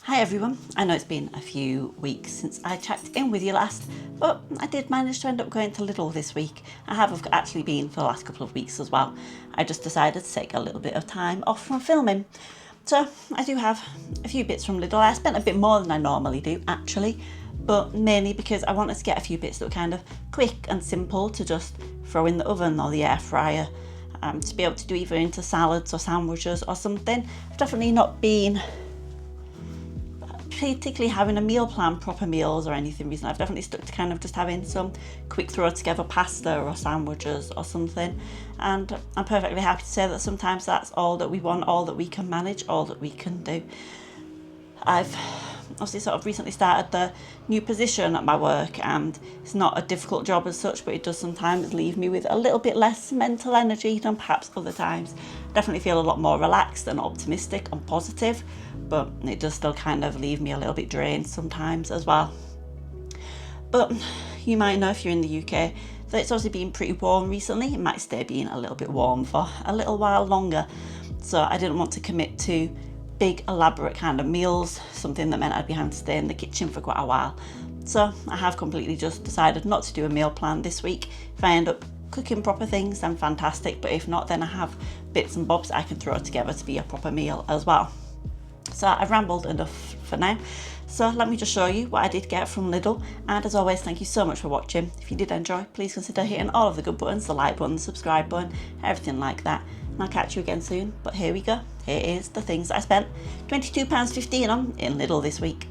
Hi everyone, I know it's been a few weeks since I checked in with you last, but I did manage to end up going to Lidl this week. I have actually been for the last couple of weeks as well. I just decided to take a little bit of time off from filming. So I do have a few bits from Lidl. I spent a bit more than I normally do actually, but mainly because I wanted to get a few bits that were kind of quick and simple to just throw in the oven or the air fryer. To be able to do either into salads or sandwiches or something. I've definitely not been particularly having a meal plan, proper meals or anything recently. I've definitely stuck to kind of just having some quick throw together pasta or sandwiches or something, and I'm perfectly happy to say that sometimes that's all that we want, all that we can manage, all that we can do. I've obviously sort of recently started the new position at my work, and it's not a difficult job as such, but it does sometimes leave me with a little bit less mental energy than perhaps other times. Definitely feel a lot more relaxed and optimistic and positive, but it does still kind of leave me a little bit drained sometimes as well. But you might know, if you're in the UK, that it's obviously been pretty warm recently. It might stay being a little bit warm for a little while longer, so I didn't want to commit to big elaborate kind of meals, something that meant I'd be having to stay in the kitchen for quite a while. So I have completely just decided not to do a meal plan this week. If I end up cooking proper things, then fantastic, but if not, then I have bits and bobs I can throw together to be a proper meal as well. So I've rambled enough for now, so let me just show you what I did get from Lidl. And as always, thank you so much for watching. If you did enjoy, please consider hitting all of the good buttons, the like button, the subscribe button, everything like that. And I'll catch you again soon. But here we go. Here is the things that I spent £22.15 on in Lidl this week.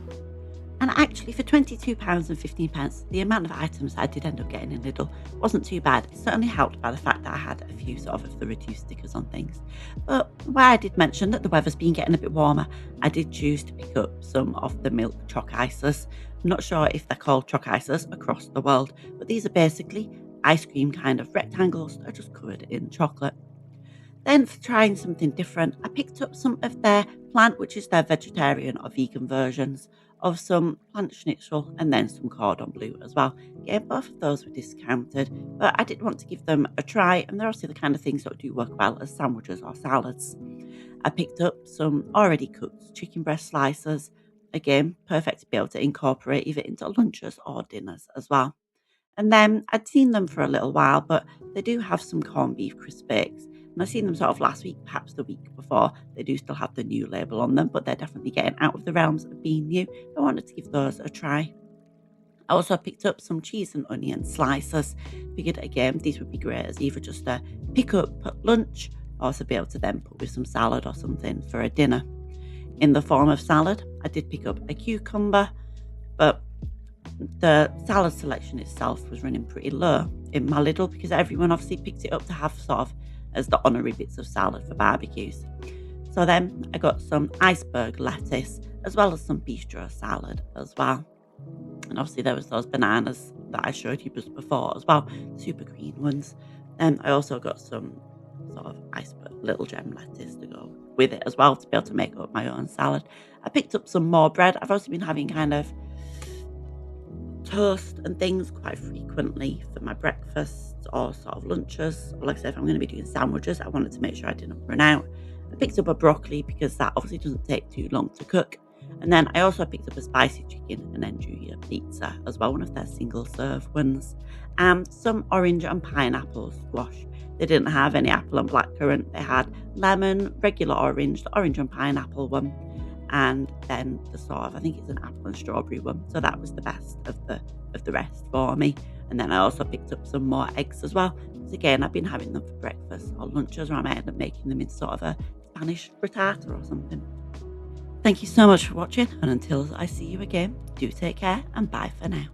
And actually, for £22.15, the amount of items I did end up getting in Lidl wasn't too bad. It certainly helped by the fact that I had a few sort of the reduced stickers on things. But where I did mention that the weather's been getting a bit warmer, I did choose to pick up some of the milk choc ices. I'm not sure if they're called choc ices across the world, but these are basically ice cream kind of rectangles that are just covered in chocolate. Then, for trying something different, I picked up some of their plant, which is their vegetarian or vegan versions of some plant schnitzel and then some cordon bleu as well. Again, both of those were discounted, but I did want to give them a try, and they're also the kind of things that do work well as sandwiches or salads. I picked up some already cooked chicken breast slices. Again, perfect to be able to incorporate either into lunches or dinners as well. And then I'd seen them for a little while, but they do have some corned beef crisp bakes. And I've seen them sort of last week, perhaps the week before. They do still have the new label on them, but they're definitely getting out of the realms of being new. I wanted to give those a try. I also picked up some cheese and onion slices. Figured again, these would be great as either just a pick up at lunch, or to be able to then put with some salad or something for a dinner. In the form of salad, I did pick up a cucumber, but the salad selection itself was running pretty low in my Lidl because everyone obviously picked it up to have sort of as the honorary bits of salad for barbecues. So then I got some iceberg lettuce as well as some bistro salad as well. And obviously there was those bananas that I showed you just before as well, super green ones. And I also got some sort of iceberg little gem lettuce to go with it as well to be able to make up my own salad. I picked up some more bread. I've also been having kind of toast and things quite frequently for my breakfast or sort of lunches. Like I said, if I'm going to be doing sandwiches, I wanted to make sure I didn't run out. I picked up a broccoli because that obviously doesn't take too long to cook. And then I also picked up a spicy chicken and andouille pizza as well, one of their single serve ones. And some orange and pineapple squash. They didn't have any apple and blackcurrant. They had lemon, regular orange, the orange and pineapple one, and then the sort of, I think it's an apple and strawberry one. So that was the best of the rest for me. And then I also picked up some more eggs as well. Because again, I've been having them for breakfast or lunches, or I might end up making them into sort of a Spanish frittata or something. Thank you so much for watching, and until I see you again, do take care and bye for now.